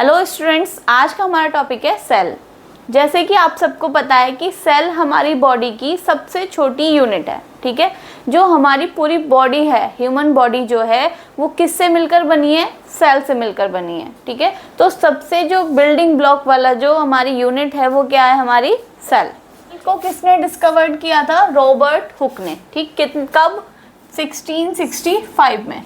Hello students, आज का हमारा टॉपिक है सेल। जैसे कि आप सबको पता है कि सेल हमारी बॉडी की सबसे छोटी यूनिट है, ठीक है। जो हमारी पूरी बॉडी है, ह्यूमन बॉडी जो है वो किससे मिलकर बनी है? सेल से मिलकर बनी है, ठीक है। तो सबसे जो बिल्डिंग ब्लॉक वाला जो हमारी यूनिट है वो क्या है? हमारी सेल। इसको किसने डिस्कवर्ड किया था? रॉबर्ट हुक ने, ठीक। कब? 1665 में।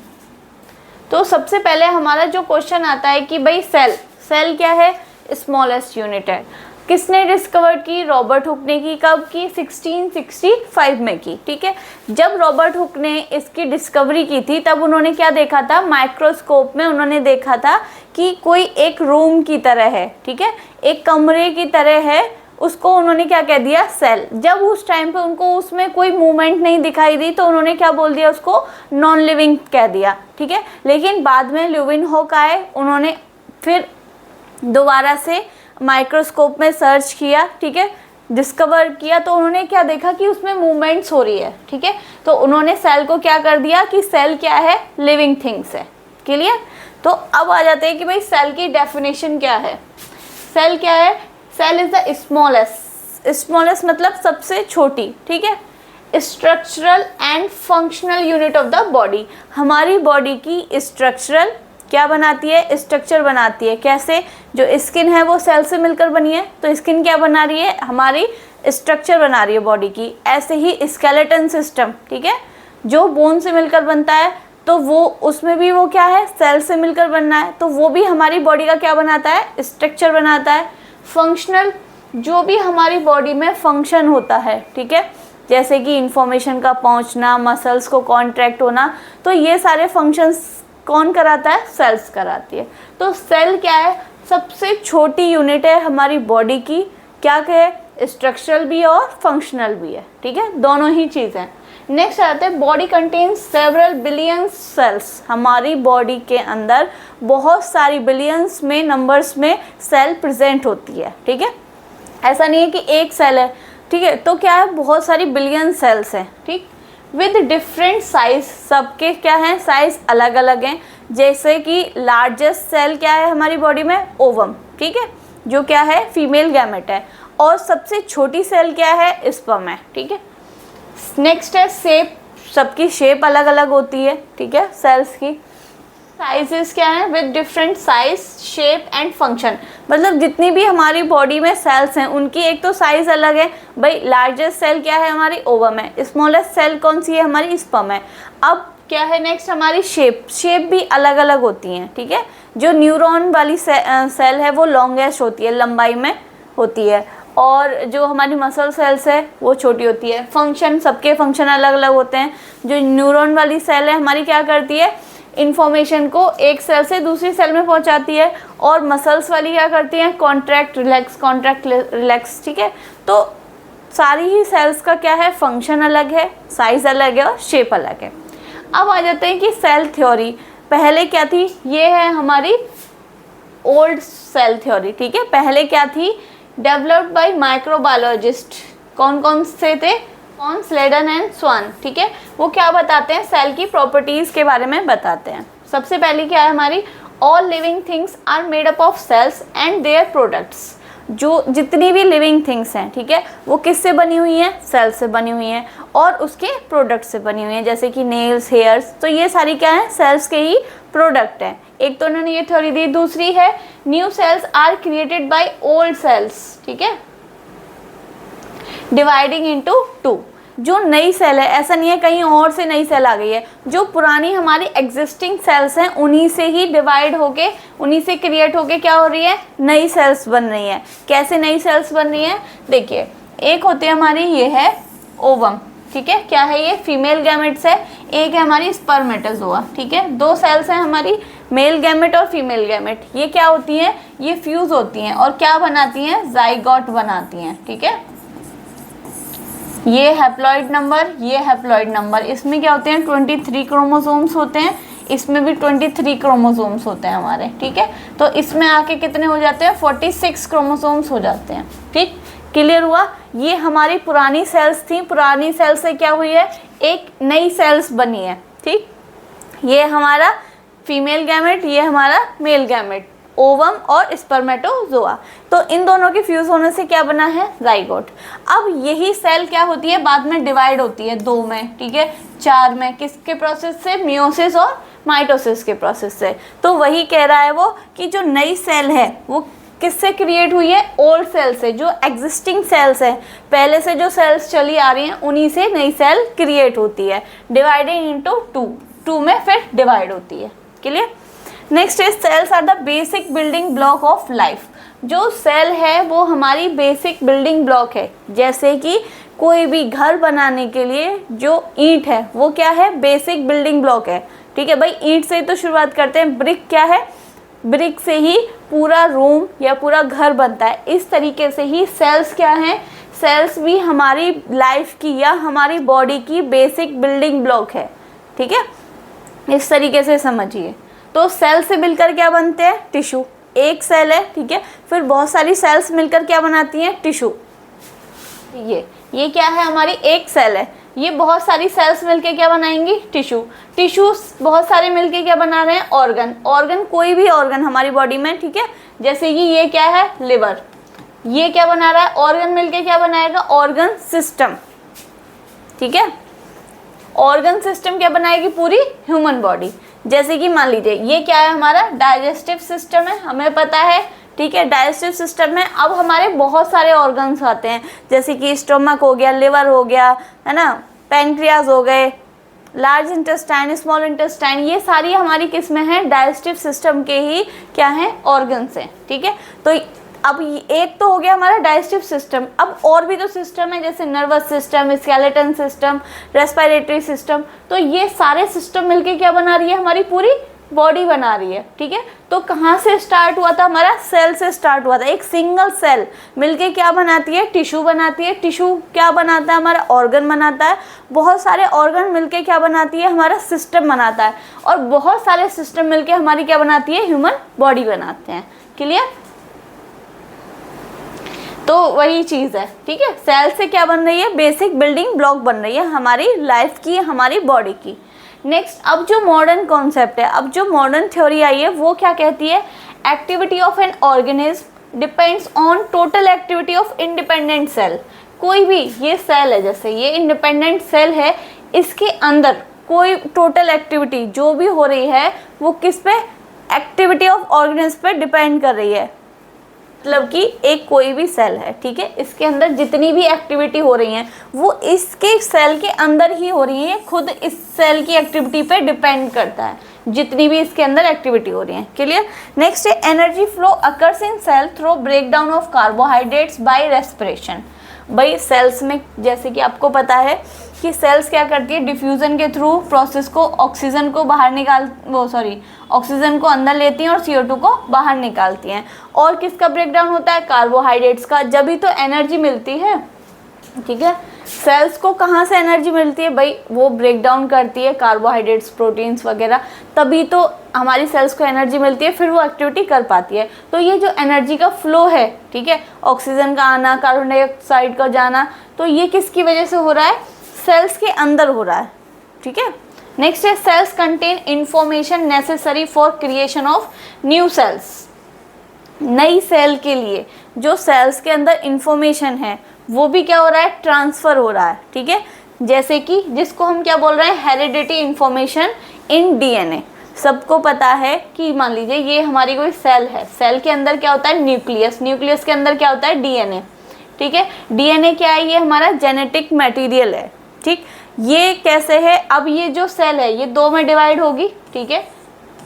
तो सबसे पहले हमारा जो क्वेश्चन आता है कि भाई सेल क्या है? स्मॉलेस्ट यूनिट है। किसने डिस्कवर की? रॉबर्ट हुक ने की। कब की? 1665 में की, ठीक है। जब रॉबर्ट हुक ने इसकी डिस्कवरी की थी तब उन्होंने क्या देखा था? माइक्रोस्कोप में उन्होंने देखा था कि कोई एक रूम की तरह है, ठीक है, एक कमरे की तरह है। उसको उन्होंने क्या कह दिया? सेल। जब उस टाइम पे उनको उसमें कोई मूवमेंट नहीं दिखाई दी तो उन्होंने क्या बोल दिया? उसको नॉन लिविंग कह दिया, ठीक है। लेकिन बाद में ल्यूविनहुक आए, उन्होंने फिर दोबारा से माइक्रोस्कोप में सर्च किया, ठीक है, डिस्कवर किया, तो उन्होंने क्या देखा कि उसमें मूवमेंट्स हो रही है, ठीक है। तो उन्होंने सेल को क्या कर दिया कि सेल क्या है? लिविंग थिंग्स है। क्लियर? तो अब आ जाते हैं कि भाई सेल की डेफिनेशन क्या है। सेल क्या है? सेल इज द स्मॉलेस्ट मतलब सबसे छोटी, ठीक है, structural and functional unit of the body. हमारी बॉडी की स्ट्रक्चरल क्या बनाती है? स्ट्रक्चर बनाती है। कैसे? जो स्किन है वो सेल से मिलकर बनी है, तो स्किन क्या बना रही है? हमारी स्ट्रक्चर बना रही है बॉडी की। ऐसे ही स्केलेटन सिस्टम, ठीक है, जो बोन से मिलकर बनता है, तो वो उसमें भी वो क्या है? सेल से मिलकर बनना है, तो वो भी हमारी बॉडी का क्या बनाता है? स्ट्रक्चर बनाता है। फंक्शनल, जो भी हमारी बॉडी में फंक्शन होता है, ठीक है, जैसे कि इंफॉर्मेशन का पहुंचना, मसल्स को कॉन्ट्रैक्ट होना, तो ये सारे फंक्शंस कौन कराता है? सेल्स कराती है। तो सेल क्या है? सबसे छोटी यूनिट है हमारी बॉडी की। क्या है? स्ट्रक्चरल भी और फंक्शनल भी है, ठीक है, दोनों ही चीज़ें। नेक्स्ट आते हैं body contains several billions cells. हमारी बॉडी के अंदर बहुत सारी बिलियंस में नंबर्स में सेल प्रेजेंट होती है, ठीक है। ऐसा नहीं है कि एक सेल है, ठीक है, तो क्या है? बहुत सारी बिलियन सेल्स हैं, ठीक, विद डिफरेंट साइज। सबके क्या है? साइज अलग अलग हैं। जैसे कि लार्जेस्ट सेल क्या है हमारी बॉडी में? ओवम, ठीक है, जो क्या है? फीमेल गैमेट है। और सबसे छोटी सेल क्या है? स्पर्म है, ठीक है। नेक्स्ट है शेप। सबकी शेप अलग अलग होती है, ठीक है, सेल्स की। साइजेस क्या है? With different size, shape and function. मतलब जितनी भी हमारी बॉडी में सेल्स हैं उनकी एक तो साइज अलग है। भाई लार्जेस्ट सेल क्या है? हमारी ओवम है। स्मॉलेस्ट सेल कौन सी है? हमारी स्पर्म है। अब क्या है नेक्स्ट? हमारी शेप भी अलग अलग होती हैं, ठीक है। जो न्यूरॉन वाली सेल है वो लॉन्गेस्ट होती है, लंबाई में होती है, और जो हमारी मसल सेल्स है वो छोटी होती है। फंक्शन, सबके फंक्शन अलग अलग होते हैं। जो न्यूरॉन वाली सेल है हमारी क्या करती है? इन्फॉर्मेशन को एक सेल से दूसरी सेल में पहुंचाती है। और मसल्स वाली क्या करती हैं? कॉन्ट्रैक्ट रिलैक्स, ठीक है। तो सारी ही सेल्स का क्या है? फंक्शन अलग है, साइज अलग है और शेप अलग है। अब आ जाते हैं कि सेल थ्योरी पहले क्या थी। ये है हमारी ओल्ड सेल थ्योरी, ठीक है। पहले क्या थी? Developed by microbiologist. कौन कौन से थे? स्लेडन एंड स्वान, ठीक है। वो क्या बताते हैं? सेल की प्रॉपर्टीज के बारे में बताते हैं। सबसे पहले क्या है हमारी? All living things are made up of cells and their products. जो जितनी भी लिविंग थिंग्स हैं, ठीक है, वो किससे बनी हुई हैं? सेल से बनी हुई हैं और उसके प्रोडक्ट से बनी हुई हैं, जैसे कि नेल्स, हेयर्स। तो ये सारी क्या है? सेल्स के ही प्रोडक्ट हैं। एक तो उन्होंने ये थ्योरी दी। दूसरी है new cells are created by old cells, ठीक है, डिवाइडिंग इनटू टू। जो नई सेल है, ऐसा नहीं है कहीं और से नई सेल आ गई है, जो पुरानी हमारी एग्जिस्टिंग सेल्स हैं उन्हीं से ही डिवाइड होके, उन्हीं से क्रिएट होके क्या हो रही है? नई सेल्स बन रही हैं। कैसे नई सेल्स बन रही हैं? देखिए, एक होती है हमारी, ये है ओवम, ठीक है, क्या है ये? फीमेल गैमेट्स है। एक है हमारी स्पर्मेटोजोआ, ठीक है। दो सेल्स हैं हमारी, मेल गैमेट और फीमेल गैमेट। ये क्या होती हैं? ये फ्यूज होती हैं और क्या बनाती हैं? जाइगोट बनाती हैं, ठीक है। ये हैप्लॉइड नंबर, ये हैप्लॉइड नंबर। इसमें क्या होते हैं? 23 क्रोमोसोम्स होते हैं। इसमें भी 23 क्रोमोसोम्स होते हैं हमारे, ठीक है। तो इसमें आके कितने हो जाते हैं? 46 क्रोमोसोम्स हो जाते हैं, ठीक। क्लियर हुआ? ये हमारी पुरानी सेल्स थी। पुरानी सेल्स से क्या हुई है? एक नई सेल्स बनी है, ठीक। ये हमारा फीमेल गैमेट, ये हमारा मेल गैमेट, ओवम और स्पर्मेटोजोआ। तो इन दोनों के फ्यूज होने से क्या बना है, जाइगोट। अब यही सेल क्या होती है, बाद में डिवाइड होती है 2 में, ठीक है, 4 में, किसके प्रोसेस से, मियोसिस और माइटोसिस के प्रोसेस से। तो वही कह रहा है वो कि जो नई सेल है वो किससे क्रिएट हुई है, ओल्ड सेल से, जो एग्जिस्टिंग सेल्स है, पहले से जो सेल्स चली आ रही हैं उन्हीं से नई सेल क्रिएट होती है, डिवाइडेड इनटू 2 में फिर डिवाइड होती है। Clear. Next is cells are the basic building block of life. जो सेल है वो हमारी बेसिक बिल्डिंग ब्लॉक है। जैसे कि कोई भी घर बनाने के लिए जो ईंट है वो क्या है, बेसिक बिल्डिंग ब्लॉक है, ठीक है भाई। ईंट से ही तो शुरुआत करते हैं, ब्रिक क्या है, ब्रिक से ही पूरा रूम या पूरा घर बनता है। इस तरीके से ही सेल्स क्या हैं, सेल्स भी हमारी लाइफ की या हमारी बॉडी की बेसिक बिल्डिंग ब्लॉक है, ठीक है, इस तरीके से समझिए। तो सेल से मिलकर क्या बनते हैं, टिश्यू। एक सेल है, ठीक है, फिर बहुत सारी सेल्स मिलकर क्या बनाती हैं, टिश्यू। ये क्या है, हमारी एक सेल है, ये बहुत सारी सेल्स मिलके क्या बनाएंगी, टिश्यू। टिश्यू बहुत सारे मिलके क्या बना रहे हैं, ऑर्गन। ऑर्गन कोई भी ऑर्गन हमारी बॉडी में, ठीक है, जैसे कि ये क्या है, लिवर, ये क्या बना रहा है, ऑर्गन मिलके क्या बनाएगा, ऑर्गन सिस्टम, ठीक है। ऑर्गन सिस्टम क्या बनाएगी, पूरी ह्यूमन बॉडी। जैसे कि मान लीजिए ये क्या है, हमारा डाइजेस्टिव सिस्टम है, हमें पता है, ठीक है, डाइजेस्टिव सिस्टम में अब हमारे बहुत सारे ऑर्गन्स आते हैं, जैसे कि स्टोमक हो गया, लिवर हो गया, है ना, पैनक्रियाज हो गए, लार्ज इंटेस्टाइन, स्मॉल इंटेस्टाइन, ये सारी हमारी किस में है, डाइजेस्टिव सिस्टम के ही क्या है, ऑर्गन्स हैं, ठीक है। तो अब एक तो हो गया हमारा डाइजेस्टिव सिस्टम, अब और भी तो सिस्टम है, जैसे nervous system, skeleton system, respiratory system. तो ये सारे सिस्टम मिलके क्या बना रही है, हमारी पूरी बॉडी बना रही है, ठीक है। तो कहाँ से स्टार्ट हुआ था, हमारा सेल से स्टार्ट हुआ था। एक सिंगल सेल मिलके क्या बनाती है, टिश्यू बनाती है। टिश्यू क्या बनाता है, हमारा ऑर्गन बनाता है। बहुत सारे ऑर्गन मिलके क्या बनाती है, हमारा सिस्टम बनाता है। और बहुत सारे सिस्टम मिलके हमारी क्या बनाती है, ह्यूमन बॉडी बनाते हैं। क्लियर। तो वही चीज़ है, ठीक है। सेल से क्या बन रही है, बेसिक बिल्डिंग ब्लॉक बन रही है हमारी लाइफ की, हमारी बॉडी की। नेक्स्ट, अब जो मॉडर्न कॉन्सेप्ट है, अब जो मॉडर्न थ्योरी आई है वो क्या कहती है, activity of an organism depends on total activity of independent cell. कोई भी, ये सेल है, जैसे ये इंडिपेंडेंट सेल है, इसके अंदर कोई टोटल एक्टिविटी जो भी हो रही है वो किस पे, एक्टिविटी ऑफ ऑर्गेनिज्म पे डिपेंड कर रही है। मतलब कि एक कोई भी सेल है, ठीक है, इसके अंदर जितनी भी एक्टिविटी हो रही है वो इसके सेल के अंदर ही हो रही है, खुद इस सेल की एक्टिविटी पे डिपेंड करता है, जितनी भी इसके अंदर एक्टिविटी हो रही है। क्लियर। नेक्स्ट है, energy flow occurs in cell through breakdown of carbohydrates by respiration. भाई सेल्स में जैसे कि आपको पता है कि सेल्स क्या करती है, डिफ्यूज़न के थ्रू प्रोसेस को ऑक्सीजन को बाहर ऑक्सीजन को अंदर लेती हैं और CO2 को बाहर निकालती हैं। और किसका ब्रेकडाउन होता है, कार्बोहाइड्रेट्स का, जब भी तो एनर्जी मिलती है, ठीक है। सेल्स को कहाँ से एनर्जी मिलती है भाई, वो ब्रेक डाउन करती है कार्बोहाइड्रेट्स, प्रोटीन्स वगैरह, तभी तो हमारी सेल्स को एनर्जी मिलती है, फिर वो एक्टिविटी कर पाती है। तो ये जो एनर्जी का फ्लो है, ठीक है, ऑक्सीजन का आना, कार्बन डाइऑक्साइड का जाना, तो ये किसकी वजह से हो रहा है, सेल्स के अंदर हो रहा है, ठीक है। नेक्स्ट है, sales contain information necessary for creation of new sales. नई सेल के लिए जो सेल्स के अंदर इंफॉर्मेशन है वो भी क्या हो रहा है, ट्रांसफ़र हो रहा है, ठीक है। जैसे कि जिसको हम क्या बोल रहे हैं, हेरिडिटी इंफॉर्मेशन इन DNA। सबको पता है कि मान लीजिए ये हमारी कोई सेल है, सेल के अंदर क्या होता है, न्यूक्लियस, न्यूक्लियस के अंदर क्या होता है, DNA, ठीक है। DNA क्या है, ये हमारा जेनेटिक मटेरियल है, ठीक। ये कैसे है, अब ये जो सेल है ये 2 में डिवाइड होगी, ठीक है,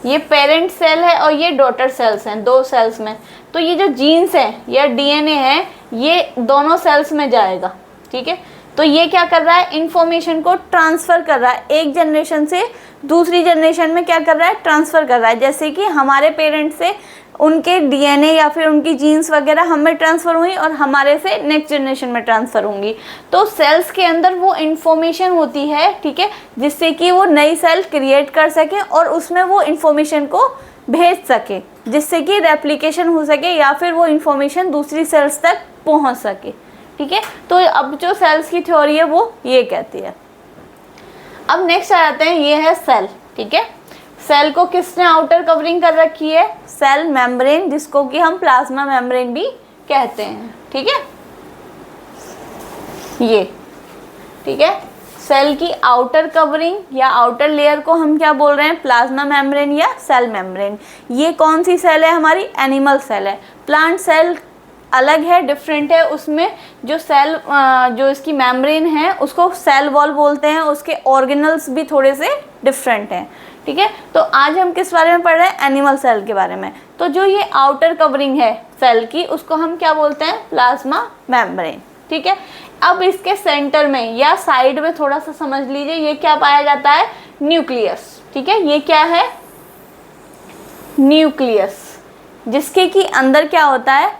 ये पेरेंट सेल है और ये डॉटर सेल्स हैं, 2 सेल्स में। तो ये जो जीन्स हैं या DNA है ये दोनों सेल्स में जाएगा, ठीक है। तो ये क्या कर रहा है, इंफॉर्मेशन को ट्रांसफ़र कर रहा है, एक जनरेशन से दूसरी जनरेशन में क्या कर रहा है, ट्रांसफ़र कर रहा है। जैसे कि हमारे पेरेंट्स से उनके DNA या फिर उनकी जीन्स वगैरह हम में ट्रांसफ़र हुई और हमारे से नेक्स्ट जनरेशन में ट्रांसफ़र होंगी। तो सेल्स के अंदर वो इंफॉर्मेशन होती है, ठीक है, जिससे कि वो नई सेल क्रिएट कर सके और उसमें वो इंफॉर्मेशन को भेज सके, जिससे कि रेप्लिकेशन हो सके या फिर वो इंफॉर्मेशन दूसरी सेल्स तक पहुंच सके, ठीक है। तो अब जो सेल्स की थ्योरी है वो ये कहती है। अब नेक्स्ट आ जाते हैं, ये है सेल, ठीक है। सेल को किसने आउटर कवरिंग कर रखी है? सेल मेम्ब्रेन, जिसको कि हम प्लाज्मा मेम्ब्रेन भी कहते हैं। ठीक है, ये ठीक है, सेल की आउटर कवरिंग या आउटर लेयर को हम क्या बोल रहे हैं? प्लाज्मा मेम्ब्रेन या सेल मेम्ब्रेन। ये कौन सी सेल है? हमारी एनिमल सेल है। प्लांट सेल अलग है, डिफरेंट है, उसमें जो सेल जो इसकी मेम्ब्रेन है उसको सेल वॉल बोलते हैं, उसके ऑर्गेनल्स भी थोड़े से डिफरेंट हैं। ठीक है, तो आज हम किस बारे में पढ़ रहे हैं? एनिमल सेल के बारे में। तो जो ये आउटर कवरिंग है सेल की, उसको हम क्या बोलते हैं? Plasma membrane. ठीक है, अब इसके सेंटर में या साइड में थोड़ा सा समझ लीजिए, ये क्या पाया जाता है? न्यूक्लियस। ठीक है, ये क्या है? न्यूक्लियस, जिसके कि अंदर क्या होता है?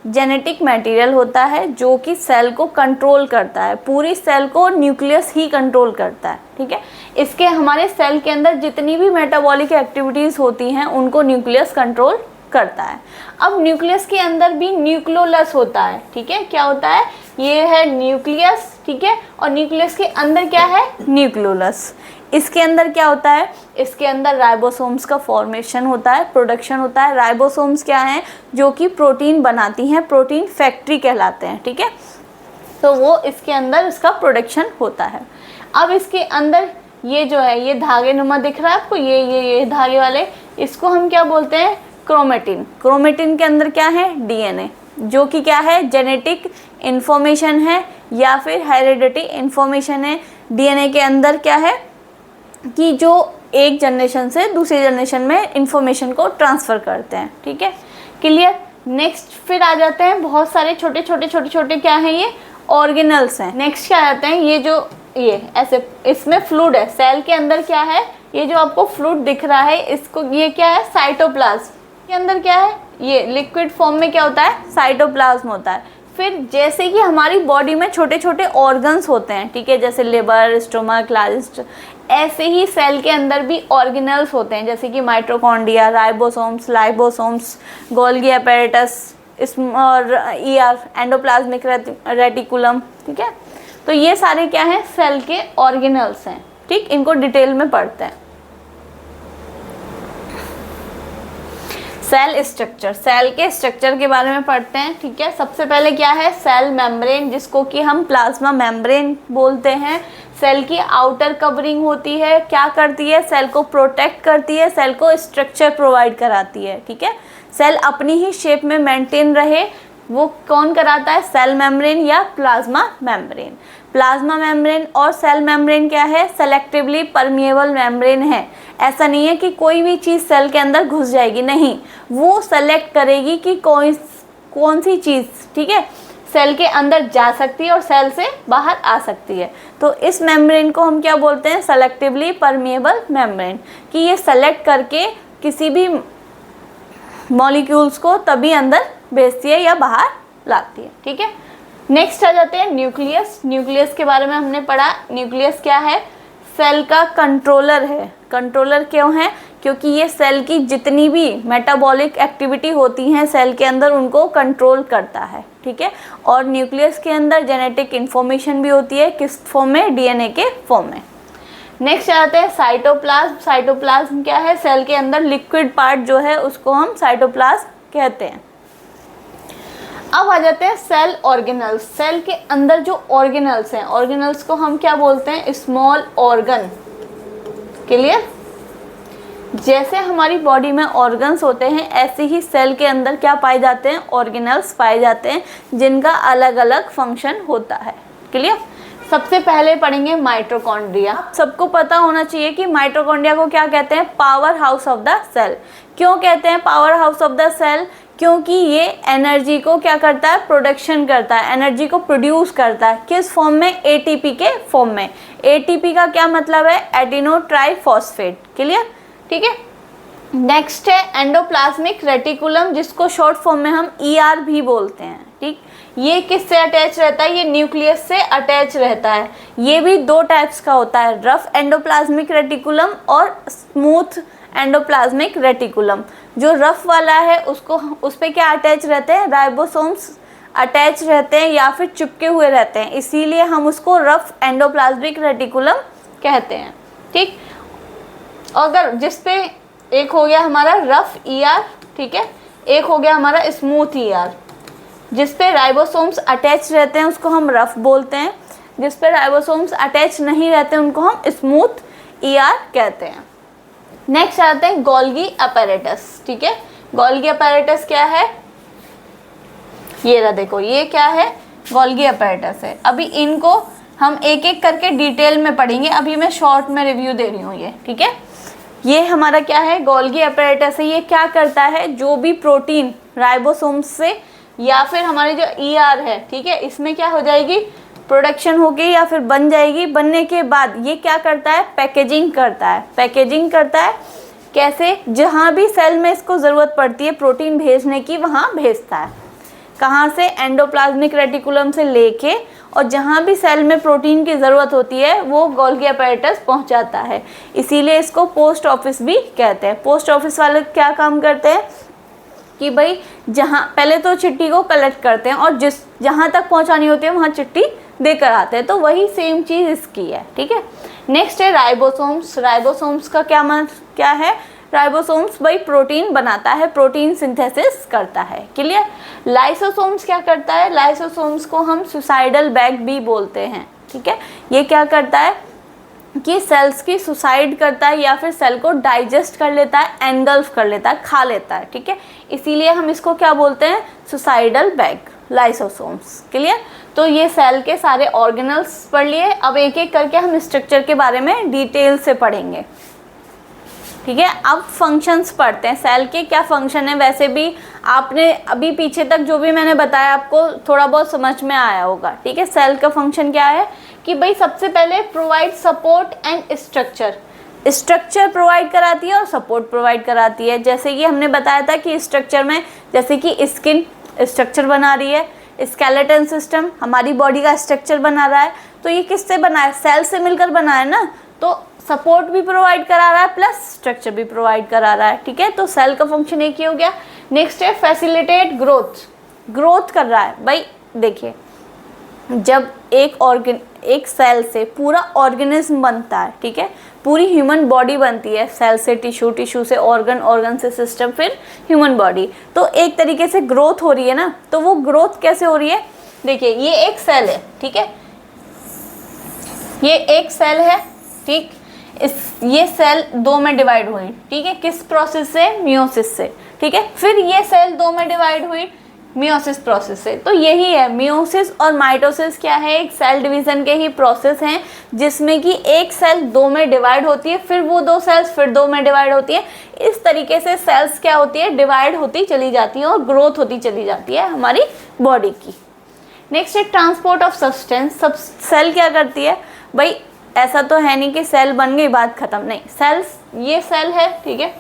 जेनेटिक मटेरियल होता है, जो कि सेल को कंट्रोल करता है। पूरी सेल को न्यूक्लियस ही कंट्रोल करता है। ठीक है, इसके हमारे सेल के अंदर जितनी भी मेटाबॉलिक एक्टिविटीज़ होती हैं उनको न्यूक्लियस कंट्रोल करता है। अब न्यूक्लियस के अंदर भी न्यूक्लियोलस होता है। ठीक है, क्या होता है? ये है न्यूक्लियस। ठीक है, और न्यूक्लियस के अंदर क्या है? न्यूक्लियोलस। इसके अंदर क्या होता है? इसके अंदर राइबोसोम्स का फॉर्मेशन होता है, प्रोडक्शन होता है। राइबोसोम्स क्या हैं? जो कि प्रोटीन बनाती हैं, प्रोटीन फैक्ट्री कहलाते हैं। ठीक है, तो वो इसके अंदर इसका प्रोडक्शन होता है। अब इसके अंदर ये जो है, ये धागे नुमा दिख रहा है आपको, ये धागे वाले, इसको हम क्या बोलते हैं? क्रोमेटिन। क्रोमेटिन के अंदर क्या है? डीएनए, जो कि क्या है? जेनेटिक इन्फॉर्मेशन है या फिर हेरिडिटी इन्फॉर्मेशन है। डीएनए के अंदर क्या है कि जो एक जनरेशन से दूसरी जनरेशन में इंफॉर्मेशन को ट्रांसफ़र करते हैं। ठीक है, क्लियर। नेक्स्ट फिर आ जाते हैं बहुत सारे छोटे छोटे क्या हैं? ये ऑर्गेनल्स हैं। नेक्स्ट क्या आ जाते हैं? ये जो ये ऐसे इसमें फ्लूइड है। सेल के अंदर क्या है? ये जो आपको फ्लूइड दिख रहा है, इसको ये क्या है? साइटोप्लाज्म के अंदर क्या है? ये लिक्विड फॉर्म में क्या होता है? साइटोप्लाज्म होता है। फिर जैसे कि हमारी बॉडी में छोटे छोटे ऑर्गन्स होते हैं, ठीक है, जैसे लिवर, स्टोमक, लार्ज, ऐसे ही सेल के अंदर भी ऑर्गेनल्स होते हैं, जैसे कि माइटोकॉन्ड्रिया, राइबोसोम्स, लाइबोसोम्स, गोल्गी एपेरेटस और एंडोप्लाज्मिक रेटिकुलम। ठीक है, तो ये सारे क्या हैं? सेल के ऑर्गेनल्स हैं। ठीक, इनको डिटेल में पढ़ते हैं। सेल स्ट्रक्चर, सेल के स्ट्रक्चर के बारे में पढ़ते हैं। ठीक है, सबसे पहले क्या है? सेल मेम्ब्रेन, जिसको कि हम प्लाज्मा मेम्ब्रेन बोलते हैं। सेल की आउटर कवरिंग होती है, क्या करती है? सेल को प्रोटेक्ट करती है, सेल को स्ट्रक्चर प्रोवाइड कराती है। ठीक है, सेल अपनी ही शेप में मेंटेन रहे, वो कौन कराता है? सेल मेम्ब्रेन या प्लाज्मा मेम्ब्रेन। प्लाज्मा मेम्ब्रेन और सेल मेम्ब्रेन क्या है? सेलेक्टिवली परमिएबल मेम्ब्रेन है। ऐसा नहीं है कि कोई भी चीज़ सेल के अंदर घुस जाएगी, नहीं, वो सेलेक्ट करेगी कि कौन सी चीज़, ठीक है, सेल के अंदर जा सकती है और सेल से बाहर आ सकती है। तो इस मेम्ब्रेन को हम क्या बोलते हैं? सेलेक्टिवली परमिएबल मेम्ब्रेन, कि ये सेलेक्ट करके किसी भी मॉलिक्यूल्स को तभी अंदर भेजती है या बाहर लाती है। ठीक है, नेक्स्ट आ जाते हैं न्यूक्लियस। न्यूक्लियस के बारे में हमने पढ़ा। न्यूक्लियस क्या है? सेल का कंट्रोलर है। कंट्रोलर क्यों है? क्योंकि ये सेल की जितनी भी मेटाबॉलिक एक्टिविटी होती हैं सेल के अंदर, उनको कंट्रोल करता है। ठीक है, और न्यूक्लियस के अंदर जेनेटिक इन्फॉर्मेशन भी होती है, किस फॉर्म में? डीएनए के फॉर्म में। नेक्स्ट आते हैं साइटोप्लाज्म। साइटोप्लाज्म क्या है? सेल के अंदर लिक्विड पार्ट जो है उसको हम साइटोप्लाज्म कहते हैं। अब आ जाते हैं सेल ऑर्गेनल्स। सेल के अंदर जो ऑर्गेनल्स हैं, ऑर्गेनल्स को हम क्या बोलते हैं? Small organ. क्लियर? जैसे हमारी बॉडी में ऑर्गन्स होते हैं, ऐसे ही सेल के अंदर क्या पाए जाते हैं? ऑर्गेनल्स पाए जाते हैं, जिनका अलग अलग फंक्शन होता है। क्लियर? सबसे पहले पढ़ेंगे माइटोकॉन्ड्रिया। सबको पता होना चाहिए कि माइटोकॉन्ड्रिया को क्या कहते हैं? Power house of the cell. क्यों कहते हैं power house of the cell? क्योंकि ये एनर्जी को क्या करता है? प्रोडक्शन करता है, एनर्जी को प्रोड्यूस करता है। किस फॉर्म में? एटीपी के फॉर्म में। एटीपी का क्या मतलब है? Adeno triphosphate. क्लियर? ठीक है, नेक्स्ट है एंडोप्लाज्मिक रेटिकुलम, जिसको शॉर्ट फॉर्म में हम ईआर भी बोलते हैं। ठीक, ये किससे अटैच रहता है? ये न्यूक्लियस से अटैच रहता है। ये भी दो टाइप्स का होता है, रफ एंडोप्लाज्मिक रेटिकुलम और स्मूथ एंडोप्लाज्मिक रेटिकुलम। जो रफ वाला है उसको, उस पे क्या अटैच रहते हैं? राइबोसोम्स अटैच रहते हैं या फिर चिपके हुए रहते हैं, इसीलिए हम उसको रफ एंडोप्लाज्मिक रेटिकुलम कहते हैं। ठीक, अगर जिस पे एक हो गया हमारा रफ ER, ठीक है, एक हो गया हमारा स्मूथ ER। जिस पे राइबोसोम्स अटैच रहते हैं उसको हम रफ बोलते हैं, जिस पे राइबोसोम्स अटैच नहीं रहते उनको हम स्मूथ ER कहते हैं। नेक्स्ट आते हैं गोल्गी अपैरेटस, ठीक है। गोल्गी अपैरेटस क्या है, ये रहा देखो, ये क्या है, गोल्गी अपैरेटस है। अभी इनको हम एक एक करके डिटेल में पढ़ेंगे, अभी मैं शॉर्ट में रिव्यू दे रही हूँ ये, ठीक है। ये हमारा क्या है, गोल्गी अपैरेटस है। ये क्या करता है, जो भी प्रोटीन राइबोसोम्स से या फिर हमारी जो ER है, ठीक है, इसमें क्या हो जाएगी, प्रोडक्शन होगी या फिर बन जाएगी। बनने के बाद ये क्या करता है, पैकेजिंग करता है। पैकेजिंग करता है कैसे, जहाँ भी सेल में इसको ज़रूरत पड़ती है प्रोटीन भेजने की, वहाँ भेजता है। कहाँ से, एंडोप्लाज्मिक रेटिकुलम से लेके, और जहाँ भी सेल में प्रोटीन की ज़रूरत होती है वो गोल्गी अपैरेटस पहुँचाता है। इसीलिए इसको पोस्ट ऑफिस भी कहते हैं। पोस्ट ऑफिस वाले क्या काम करते हैं कि भाई जहाँ पहले तो चिट्ठी को कलेक्ट करते हैं और जहाँ तक पहुँचानी होती है वहाँ चिट्ठी देकर आते हैं। तो वही सेम चीज़ इसकी है, ठीक है। नेक्स्ट है राइबोसोम्स। राइबोसोम्स का क्या है, राइबोसोम्स भाई प्रोटीन बनाता है, प्रोटीन सिंथेसिस करता है, क्लियर। लाइसोसोम्स क्या करता है, लाइसोसोम्स को हम सुसाइडल बैग भी बोलते हैं, ठीक है। ये क्या करता है कि सेल्स की सुसाइड करता है या फिर सेल को डाइजेस्ट कर लेता है, एंगल्फ कर लेता है, खा लेता है, ठीक है। इसीलिए हम इसको क्या बोलते हैं, सुसाइडल बैग, लाइसोसोम्स, क्लियर। तो ये सेल के सारे ऑर्गेनल्स पढ़ लिए। अब एक एक करके हम स्ट्रक्चर के बारे में डिटेल से पढ़ेंगे, ठीक है। अब फंक्शंस पढ़ते हैं, सेल के क्या फंक्शन है। वैसे भी आपने अभी पीछे तक जो भी मैंने बताया आपको थोड़ा बहुत समझ में आया होगा, ठीक है। सेल का फंक्शन क्या है कि भाई सबसे पहले provide support and structure provide कराती है और सपोर्ट प्रोवाइड कराती है। जैसे कि हमने बताया था कि स्ट्रक्चर में जैसे कि स्किन स्ट्रक्चर बना रही है, स्केलेटन सिस्टम हमारी बॉडी का स्ट्रक्चर बना रहा है। तो ये किससे बना है, सेल से मिलकर बना है ना। तो सपोर्ट भी प्रोवाइड करा रहा है प्लस स्ट्रक्चर भी प्रोवाइड करा रहा है, ठीक है। तो सेल का फंक्शन एक ही हो गया। नेक्स्ट है फैसिलिटेट ग्रोथ कर रहा है। भाई देखिए, जब एक सेल से पूरा ऑर्गेनिज्म बनता है, ठीक है, पूरी ह्यूमन बॉडी बनती है सेल से, टिश्यू से ऑर्गन से सिस्टम, फिर ह्यूमन बॉडी। तो एक तरीके से ग्रोथ हो रही है ना। तो वो ग्रोथ कैसे हो रही है, देखिए ये एक सेल है, ठीक है, ये एक सेल है, ठीक। ये सेल दो में डिवाइड हुई, ठीक है, किस प्रोसेस से, मियोसिस से, ठीक है। फिर ये सेल दो में डिवाइड हुई मियोसिस प्रोसेस से। तो यही है मियोसिस और माइटोसिस, क्या है, एक सेल डिवीजन के ही प्रोसेस हैं जिसमें कि एक सेल दो में डिवाइड होती है, फिर वो दो सेल्स फिर दो में डिवाइड होती है। इस तरीके से सेल्स क्या होती है, डिवाइड होती चली जाती है और ग्रोथ होती चली जाती है हमारी बॉडी की। नेक्स्ट है ट्रांसपोर्ट ऑफ सब्सटेंस। सब सेल क्या करती है भाई, ऐसा तो है नहीं कि सेल बन गई बात खत्म, नहीं। सेल्स, ये सेल है, ठीक है,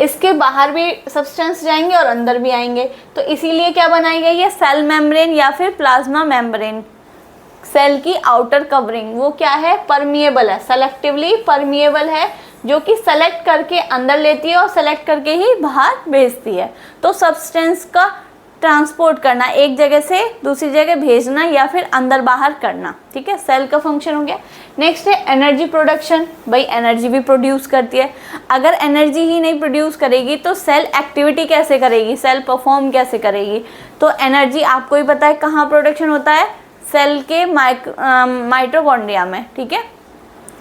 इसके बाहर भी सब्सटेंस जाएंगे और अंदर भी आएंगे। तो इसीलिए क्या बनाई गई है, सेल मेम्ब्रेन या फिर प्लाज्मा मेम्ब्रेन। सेल की आउटर कवरिंग वो क्या है, परमिएबल है, सेलेक्टिवली परमिएबल है, जो कि सेलेक्ट करके अंदर लेती है और सेलेक्ट करके ही बाहर भेजती है। तो सब्सटेंस का ट्रांसपोर्ट करना, एक जगह से दूसरी जगह भेजना या फिर अंदर बाहर करना, ठीक है, सेल का फंक्शन हो गया। नेक्स्ट है एनर्जी प्रोडक्शन। भाई एनर्जी भी प्रोड्यूस करती है। अगर एनर्जी ही नहीं प्रोड्यूस करेगी तो सेल एक्टिविटी कैसे करेगी, सेल परफॉर्म कैसे करेगी। तो एनर्जी आपको ही पता है कहाँ प्रोडक्शन होता है, सेल के माइटोकॉन्ड्रिया में, ठीक है।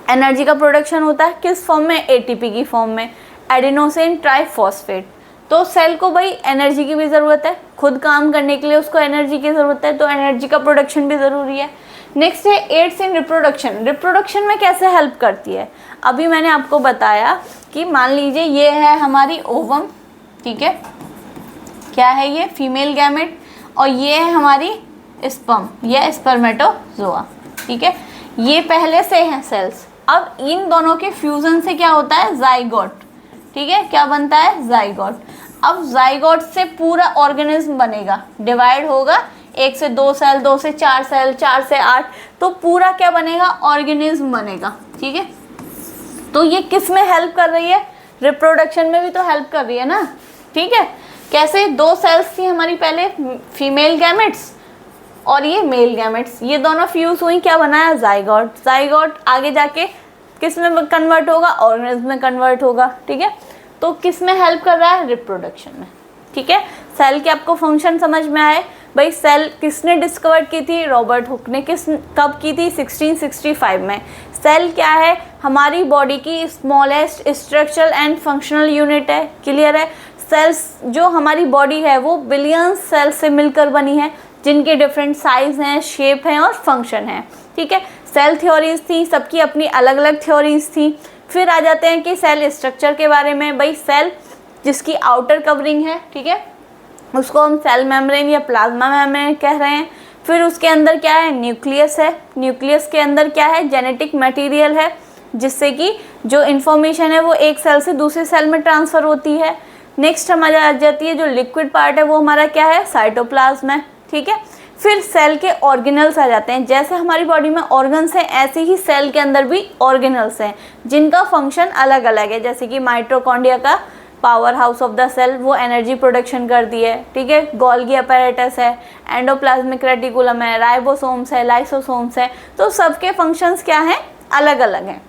एनर्जी का प्रोडक्शन होता है किस फॉर्म में, एटीपी की फॉर्म में, एडिनोसिन ट्राइफॉस्फेट। तो सेल को भाई एनर्जी की भी ज़रूरत है, खुद काम करने के लिए उसको एनर्जी की ज़रूरत है, तो एनर्जी का प्रोडक्शन भी ज़रूरी है। नेक्स्ट है एड्स इन रिप्रोडक्शन। रिप्रोडक्शन में कैसे हेल्प करती है, अभी मैंने आपको बताया कि मान लीजिए ये है हमारी ओवम, ठीक है, क्या है ये, फीमेल गैमेट, और ये है हमारी स्पर्म या स्पर्मेटोजोआ, ठीक है। ये पहले से हैं सेल्स। अब इन दोनों के फ्यूजन से क्या होता है, जाइगोट, ठीक है, क्या बनता है, जाइगोट। अब जाइगोट से पूरा ऑर्गेनिज्म बनेगा, डिवाइड होगा, 1 से 2 सेल, 2 से 4 सेल, 4 से 8, तो पूरा क्या बनेगा, ऑर्गेनिज्म बनेगा, ठीक है। तो ये किस में हेल्प कर रही है, रिप्रोडक्शन में भी तो हेल्प कर रही है ना, ठीक है। कैसे, 2 सेल्स थी हमारी पहले, फीमेल गैमेट्स और ये मेल गैमेट्स, ये दोनों फ्यूज हुई, क्या बनाया, जाइगोट। जाइगोट आगे जाके किस में कन्वर्ट होगा, ऑर्गेनिज्म में कन्वर्ट होगा, ठीक है। तो किस में हेल्प कर रहा है, रिप्रोडक्शन में, ठीक है। सेल के आपको फंक्शन समझ में आए। भाई सेल किसने डिस्कवर की थी, रॉबर्ट हुक ने। कब की थी, 1665 में। सेल क्या है, हमारी बॉडी की smallest structural and functional unit है, क्लियर है। सेल्स जो हमारी बॉडी है वो बिलियन सेल से मिलकर बनी है, जिनके डिफरेंट साइज हैं, शेप हैं और फंक्शन हैं, ठीक है। सेल थ्योरीज थी, सबकी अपनी अलग अलग थ्योरीज थी। फिर आ जाते हैं कि सेल स्ट्रक्चर के बारे में। भाई सेल जिसकी आउटर कवरिंग है, ठीक है, उसको हम सेल मेम्ब्रेन या प्लाज्मा मेम्ब्रेन कह रहे हैं। फिर उसके अंदर क्या है, न्यूक्लियस है। न्यूक्लियस के अंदर क्या है, जेनेटिक मटेरियल है, जिससे कि जो इन्फॉर्मेशन है वो एक सेल से दूसरे सेल में ट्रांसफ़र होती है। नेक्स्ट हमारी आ जाती है जो लिक्विड पार्ट है, वो हमारा क्या है, साइटोप्लाज्म है, ठीक है। फिर सेल के ऑर्गेनल्स आ जाते हैं। जैसे हमारी बॉडी में ऑर्गन्स हैं, ऐसे ही सेल के अंदर भी ऑर्गेनल्स हैं, जिनका फंक्शन अलग अलग है। जैसे कि माइटोकॉन्ड्रिया का power house of the cell, वो एनर्जी प्रोडक्शन करती है, ठीक है। गोल्गी अपैरेटस है, एंडोप्लाज्मिक रेटिकुलम है, राइबोसोम्स है, लाइसोसोम्स है। तो सबके फंक्शंस क्या हैं, अलग अलग हैं।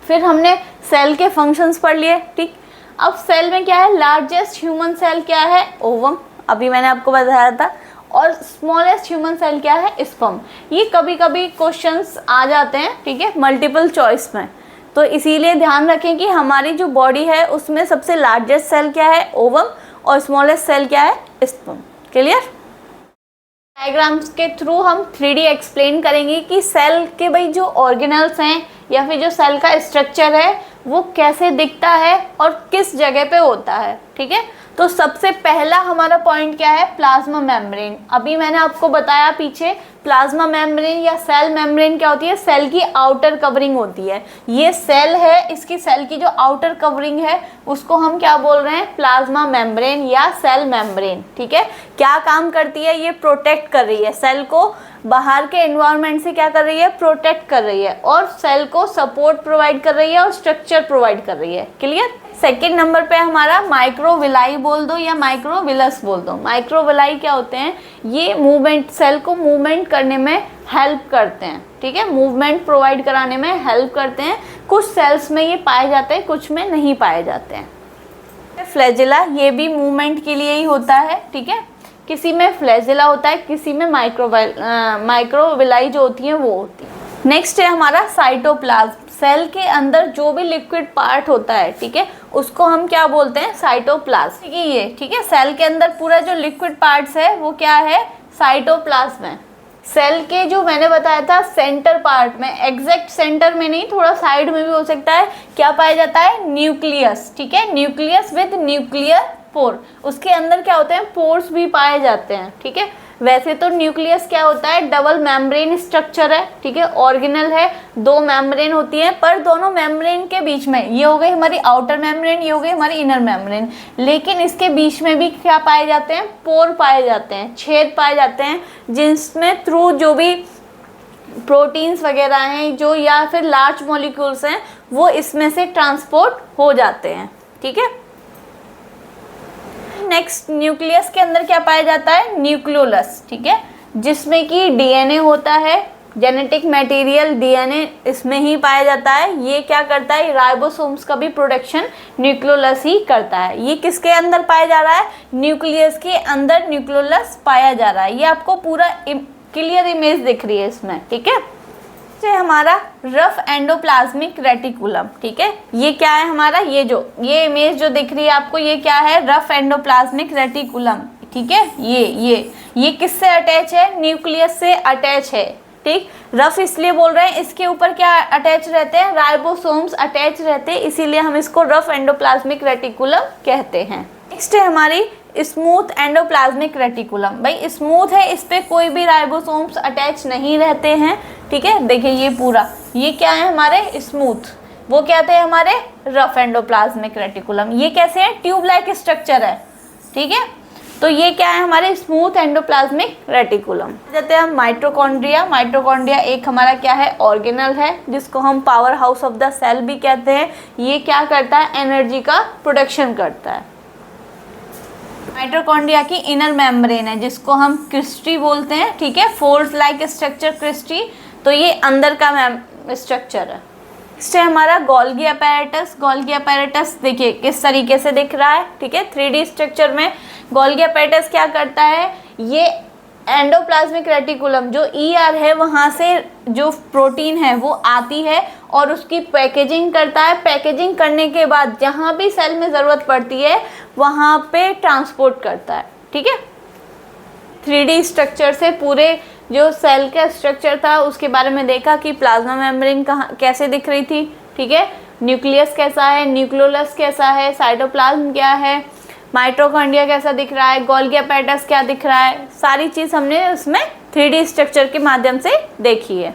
फिर हमने सेल के फंक्शंस पढ़ लिए, ठीक। अब सेल में क्या है, लार्जेस्ट ह्यूमन सेल क्या है, ओवम, अभी मैंने आपको बताया था। और स्मॉलेस्ट ह्यूमन सेल क्या है, स्पर्म। ये कभी कभी क्वेश्चंस आ जाते हैं, ठीक है, मल्टीपल चॉइस में। तो इसीलिए ध्यान रखें कि हमारी जो बॉडी है उसमें सबसे लार्जेस्ट सेल क्या है, ओवम, और स्मॉलेस्ट सेल क्या है, स्पर्म। क्लियर। डायग्राम्स के थ्रू हम 3D एक्सप्लेन करेंगे कि सेल के भाई जो ऑर्गेनल्स हैं या फिर जो सेल का स्ट्रक्चर है वो कैसे दिखता है और किस जगह पे होता है, ठीक है। तो सबसे पहला हमारा पॉइंट क्या है, प्लाज्मा मेम्ब्रेन। अभी मैंने आपको बताया पीछे, प्लाज्मा मेम्ब्रेन या सेल मेम्ब्रेन क्या होती है, सेल की आउटर कवरिंग होती है। ये सेल है, इसकी सेल की जो आउटर कवरिंग है उसको हम क्या बोल रहे हैं, प्लाज्मा मेम्ब्रेन या सेल मेम्ब्रेन, ठीक है। क्या काम करती है, ये प्रोटेक्ट कर रही है सेल को, बाहर के एनवायरनमेंट से क्या कर रही है, प्रोटेक्ट कर रही है, और सेल को सपोर्ट प्रोवाइड कर रही है और स्ट्रक्चर प्रोवाइड कर रही है, क्लियर। सेकेंड नंबर पे हमारा माइक्रोविलाई बोल दो या माइक्रोविलस बोल दो। माइक्रोविलाई क्या होते हैं, ये मूवमेंट, सेल को मूवमेंट करने में हेल्प करते हैं, ठीक है, मूवमेंट प्रोवाइड कराने में हेल्प करते हैं। कुछ सेल्स में ये पाए जाते हैं, कुछ में नहीं पाए जाते हैं। फ्लैजिला, ये भी मूवमेंट के लिए ही होता है, ठीक है। किसी में फ्लैजिला होता है, किसी में माइक्रोविलाई जो होती है वो होती है। नेक्स्ट है हमारा साइटोप्लाज्म। सेल के अंदर जो भी लिक्विड पार्ट होता है, ठीक है, उसको हम क्या बोलते हैं, साइटोप्लाज्म, ठीक है। ये ठीक है, सेल के अंदर पूरा जो लिक्विड पार्ट्स है वो क्या है, साइटोप्लाज्म है। सेल के जो मैंने बताया था सेंटर पार्ट में, एग्जैक्ट सेंटर में नहीं, थोड़ा साइड में भी हो सकता है, क्या पाया जाता है, न्यूक्लियस, ठीक है। न्यूक्लियस विद न्यूक्लियर पोर, उसके अंदर क्या होते हैं, पोर्स भी पाए जाते हैं, ठीक है। वैसे तो न्यूक्लियस क्या होता है, डबल मेम्ब्रेन स्ट्रक्चर है, ठीक है, ऑर्गेनल है, दो मेम्ब्रेन होती है, पर दोनों मेम्ब्रेन के बीच में, ये हो गई हमारी आउटर मेम्ब्रेन, ये हो गई हमारी इनर मेम्ब्रेन, लेकिन इसके बीच में भी क्या पाए जाते हैं, पोर पाए जाते हैं, छेद पाए जाते हैं, जिसमें थ्रू जो भी प्रोटीन्स वगैरह हैं जो या फिर लार्ज मॉलिक्यूल्स हैं वो इसमें से ट्रांसपोर्ट हो जाते हैं, ठीक है। नेक्स्ट, न्यूक्लियस के अंदर क्या पाया जाता है, न्यूक्लियोलस, ठीक है, जिसमें कि डीएनए होता है, जेनेटिक मटेरियल डीएनए इसमें ही पाया जाता है। ये क्या करता है, राइबोसोम्स का भी प्रोडक्शन न्यूक्लियोलस ही करता है। ये किसके अंदर पाया जा रहा है, न्यूक्लियस के अंदर न्यूक्लियोलस पाया जा रहा है। ये आपको पूरा क्लियर इमेज दिख रही है इसमें, ठीक है। हमारा रफ एंडोप्लाज्मिक रेटिकुलम, ठीक है, ये क्या है हमारा, ये इमेज जो दिख रही है आपको, ये क्या है, रफ एंडोप्लाज्मिक रेटिकुलम, ठीक है। ये किससे अटैच है, न्यूक्लियस से अटैच है, ठीक। रफ इसलिए बोल रहे हैं, इसके ऊपर क्या अटैच रहते हैं, राइबोसोम्स अटैच रहते हैं, इसीलिए हम इसको रफ एंडोप्लाज्मिक रेटिकुलम कहते हैं। नेक्स्ट है हमारी स्मूथ एंडोप्लाज्मिक रेटिकुलम। भाई स्मूथ है, इस पे कोई भी राइबोसोम्स अटैच नहीं रहते हैं, ठीक है। देखिए ये पूरा, ये क्या है हमारे स्मूथ, वो क्या थे हमारे रफ एंडोप्लाज्मिक रेटिकुलम। ये कैसे है, ट्यूब लाइक स्ट्रक्चर है, ठीक है। तो ये क्या है हमारे स्मूथ एंडोप्लाज्मिक रेटिकुलम। जाते हैं हम माइटोकॉन्ड्रिया। माइटोकॉन्ड्रिया एक हमारा क्या है, ऑर्गेनल है, जिसको हम power house of the cell भी कहते हैं। ये क्या करता है, एनर्जी का प्रोडक्शन करता है। माइटोकॉन्ड्रिया की इनर मेम्ब्रेन है, जिसको हम क्रिस्टी बोलते हैं, ठीक है, फोल्ड लाइक स्ट्रक्चर क्रिस्टी। तो ये अंदर का स्ट्रक्चर है, नेक्स्ट है हमारा गोल्गी अपैरेटस। गोल्गी अपैरेटस देखिए किस तरीके से दिख रहा है, ठीक है, 3D स्ट्रक्चर में। गोल्गी अपैरेटस क्या करता है, ये एंडोप्लाज्मिक रेटिकुलम जो ER है वहाँ से जो प्रोटीन है वो आती है और उसकी पैकेजिंग करता है। पैकेजिंग करने के बाद जहाँ भी सेल में ज़रूरत पड़ती है वहाँ पे ट्रांसपोर्ट करता है, ठीक है। 3D स्ट्रक्चर से पूरे जो सेल का स्ट्रक्चर था उसके बारे में देखा कि प्लाज्मा मेम्ब्रेन कहाँ कैसे दिख रही थी, ठीक है, न्यूक्लियस कैसा है, न्यूक्लियोलस कैसा है, साइटोप्लाज्म क्या है, माइटोकॉन्ड्रिया कैसा दिख रहा है, गोल्गी अपैरेटस क्या दिख रहा है, सारी चीज़ हमने उसमें 3D स्ट्रक्चर के माध्यम से देखी है।